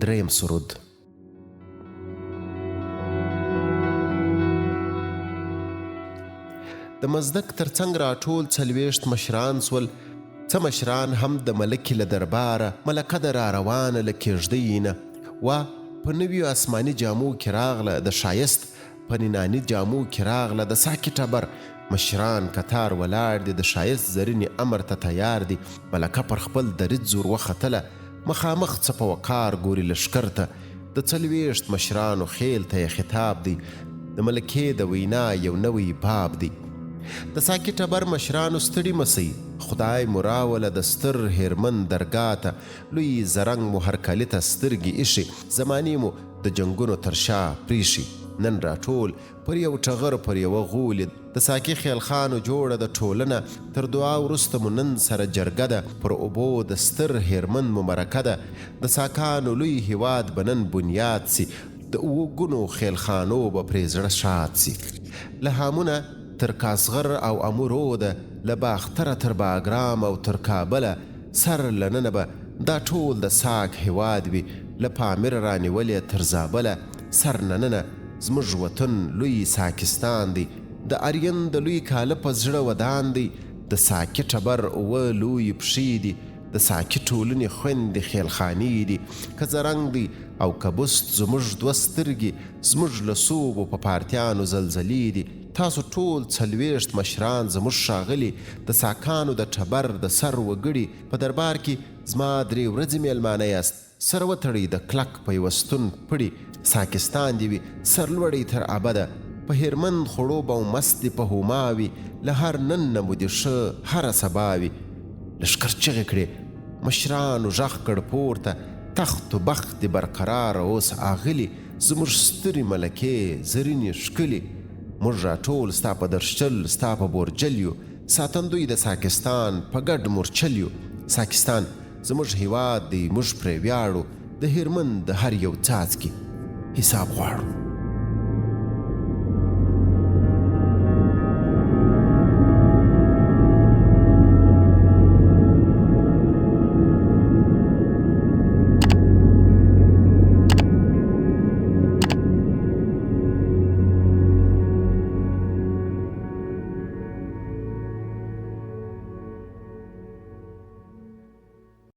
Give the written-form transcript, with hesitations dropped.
دریم سرود. د مزدک ترڅنګ راټول 40 مشران سول، څه مشران هم د ملکې له درباره، ملکه د را روانه له کېږدۍ نه. وا په نویو آسماني جامو کې راغله، د ښایست په نیناني جامو کې راغله، د ساکي ټبر مشران کتار ولاړ دي، د ښایست زرینې امر ته تیار دي. ملکه پر خپل درید زور وختله، مخامخ څه په وقار ګوري لښکر ته. د 40 مشرانو خیل ته یې خطاب دی، د ملکې د وینا یو نوی باب دی. د ساکي ټبر مشرانو ستړي مسئ، خدای مو راوله د ستر هیرمن درګاه ته. لوی زرنګ مو هرکلي ته سترګې ایښي، زمانې مو د جنګونو تر شا پریښي. نن راټول پر یو ټغر پر یوه غولي، د ساکي خیلخانو جوړه د ټولنه. تر دعا وروسته مو نن سره جرګه ده، پر اوبو د ستر هیرمن مو مرکه ده. د ساکانو لوی هیواد به نن بنیاد سي، د 7 ګونو خیلخانو به پرې زړه شاد سي. له هامونه تر کاسغر او امورو ده، له باختره تر باګرام او تر کابله، سر لننه به دا ټول د ساک هیواد وي. له پامیر رانیولې تر زابله، سر نننه زموږ وطن لوی ساکستان دی. د ارین د لوی کاله په زړه ودان دی، د ساکي ټبر 7 لوی پښې دي، د ساکي ټولنې خویندې خیلخانې دي. که زرنګ دی او که بست زموږ 2 سترګې، زموږ له صوبو په پارتیانو زلزلې دي. تاسو ټول 40 مشران زموږ ښاغلي، د ساکانو د ټبر د سر وګړي. په دربار کې زما 3 ورځې میلمانه یاست، سر وتړئ د کلک پیوستون پړي. ساکستان دی وي سرلوړی تر ابده، په هیرمند خوړو به مست دی په هوماوي. له هر نن نه مو دې ښه هره سبا وي. لښکر چغې کړې، مشرانو غږ کړ پورته، تخت و بخت دې برقراره اوس آغلي. زموږ سترې ملکې زرینې ښکلي، موږ راټول ستا په درشچل ستا په بورجل یو. ساتندوی د ساکستان په ګډ مورچل یو. ساکستان زموږ هیواد دی، موږ پرې ویاړو، د هیرمند د هر یو څاڅکي حساب غواړو.